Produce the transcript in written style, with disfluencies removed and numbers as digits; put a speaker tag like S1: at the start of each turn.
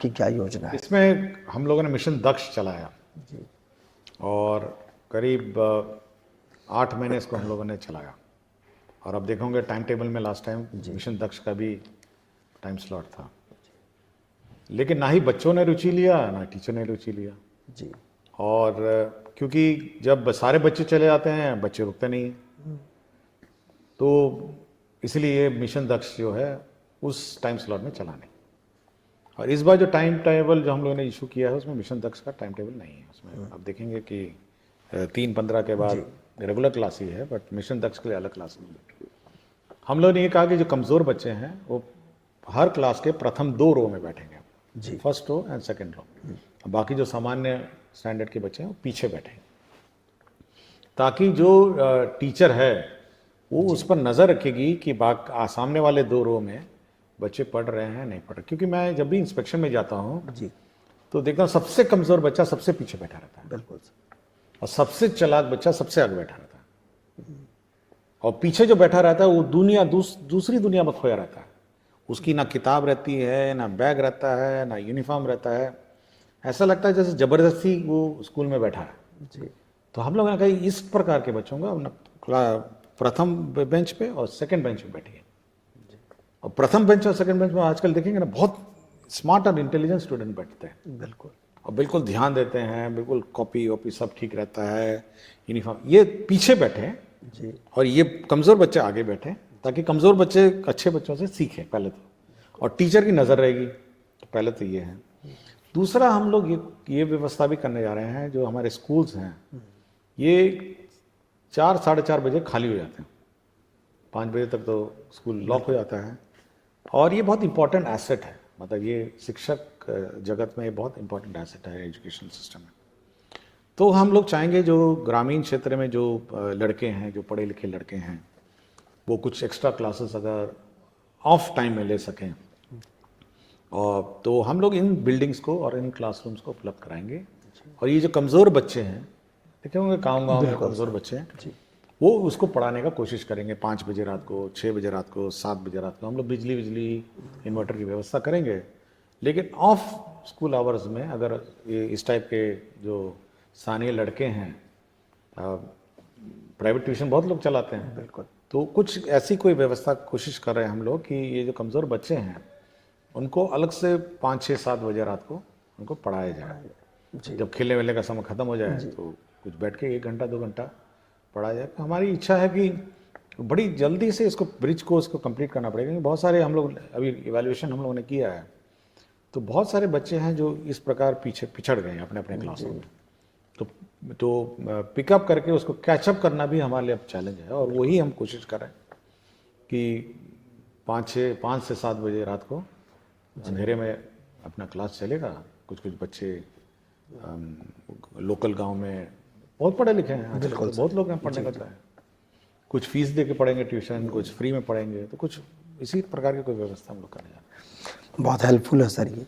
S1: आपकी क्या योजना है?
S2: इसमें हम लोगों ने मिशन दक्ष चलाया
S1: जी
S2: और करीब 8 महीने इसको हम लोगों ने चलाया। और अब देखोगे टाइम टेबल में लास्ट टाइम मिशन दक्ष का भी टाइम स्लॉट था, लेकिन ना ही बच्चों ने रुचि लिया ना टीचर ने रुचि लिया।
S1: जी
S2: और क्योंकि जब सारे बच्चे चले जाते हैं बच्चे रुकते नहीं, तो इसलिए मिशन दक्ष जो है उस टाइम स्लॉट में चला नहीं। और इस बार जो टाइम टेबल जो हम लोगों ने इशू किया है उसमें मिशन दक्ष का टाइम टेबल नहीं है। उसमें अब देखेंगे कि 3-15 के बाद रेगुलर क्लास ही है, बट मिशन दक्ष के लिए अलग क्लास नहीं है। हम लोगों ने ये कहा कि जो कमज़ोर बच्चे हैं वो हर क्लास के प्रथम 2 रो में बैठेंगे,
S1: जी
S2: first row and second row. बाकी जो सामान्य स्टैंडर्ड के बच्चे हैं वो पीछे बैठेंगे, ताकि जो टीचर है वो उस पर नज़र रखेगी कि सामने वाले 2 रो में बच्चे पढ़ रहे हैं नहीं पढ़ रहे। क्योंकि मैं जब भी इंस्पेक्शन में जाता हूँ
S1: जी
S2: तो देखता हूँ सबसे कमज़ोर बच्चा सबसे पीछे बैठा रहता है
S1: बिल्कुल।
S2: और सबसे चालाक बच्चा सबसे आगे बैठा रहता है। और पीछे जो बैठा रहता है वो दूसरी दुनिया में खोया रहता है। उसकी ना किताब रहती है, ना बैग रहता है, ना यूनिफॉर्म रहता है। ऐसा लगता है जैसे ज़बरदस्ती वो स्कूल में बैठा है।
S1: जी
S2: तो हम लोगों ने कहा इस प्रकार के बच्चों का प्रथम बेंच पे और सेकंड बेंच पे बैठिए। और प्रथम बेंच और सेकंड बेंच में आजकल देखेंगे ना बहुत स्मार्ट और इंटेलिजेंट स्टूडेंट बैठते हैं
S1: बिल्कुल।
S2: और बिल्कुल ध्यान देते हैं, बिल्कुल कॉपी वॉपी सब ठीक रहता है, यूनिफॉर्म। ये पीछे बैठे
S1: जी
S2: और ये कमज़ोर बच्चे आगे बैठे, ताकि कमज़ोर बच्चे अच्छे बच्चों से सीखें पहले तो, और टीचर की नज़र रहेगी। तो पहले तो ये है। दूसरा हम लोग ये व्यवस्था भी करने जा रहे हैं, जो हमारे स्कूल्स हैं ये 4-4:30 बजे खाली हो जाते हैं, 5 बजे तक तो स्कूल लॉक हो जाता है। और ये बहुत इंपॉर्टेंट एसेट है, मतलब ये शिक्षक जगत में ये बहुत इंपॉर्टेंट एसेट है एजुकेशन सिस्टम में। तो हम लोग चाहेंगे जो ग्रामीण क्षेत्र में जो लड़के हैं, जो पढ़े लिखे लड़के हैं, वो कुछ एक्स्ट्रा क्लासेस अगर ऑफ टाइम में ले सकें, और तो हम लोग इन बिल्डिंग्स को और इन क्लासरूम्स को उपलब्ध कराएंगे। और ये जो कमज़ोर बच्चे हैं, देखे होंगे गाँव में कमज़ोर बच्चे हैं,
S1: जी
S2: वो उसको पढ़ाने का कोशिश करेंगे। 5 बजे रात को, 6 बजे रात को, 7 बजे रात को हम लोग बिजली इन्वर्टर की व्यवस्था करेंगे। लेकिन ऑफ स्कूल आवर्स में अगर ये इस टाइप के जो स्थानीय लड़के हैं, प्राइवेट ट्यूशन बहुत लोग चलाते हैं,
S1: बिल्कुल।
S2: तो कुछ ऐसी कोई व्यवस्था कोशिश कर रहे हैं हम लोग कि ये जो कमज़ोर बच्चे हैं उनको अलग से 5, 6, 7 बजे रात को उनको पढ़ाया जाए। जब खेलने वेलने का समय ख़त्म हो जाए तो कुछ बैठ के 1 घंटा 2 घंटा पढ़ा जाए। तो हमारी इच्छा है कि बड़ी जल्दी से इसको ब्रिज कोर्स को कंप्लीट करना पड़ेगा, क्योंकि बहुत सारे हम लोग अभी इवैल्यूएशन हम लोगों ने किया है, तो बहुत सारे बच्चे हैं जो इस प्रकार पिछड़ गए हैं अपने अपने क्लासों में। तो पिकअप करके उसको कैचअप करना भी हमारे लिए अब चैलेंज है, और वही हम कोशिश कर रहे हैं कि 5 से 7 बजे रात को अंधेरे में अपना क्लास चलेगा। कुछ बच्चे लोकल गांव में बहुत पढ़े लिखे हैं, बिल्कुल बहुत लोग हैं पढ़ने का चाहे, कुछ फीस दे के पढ़ेंगे ट्यूशन, कुछ फ्री में पढ़ेंगे। तो कुछ इसी प्रकार की कोई व्यवस्था हम लोग करने जा रहे हैं।
S1: बहुत हेल्पफुल है सर ये।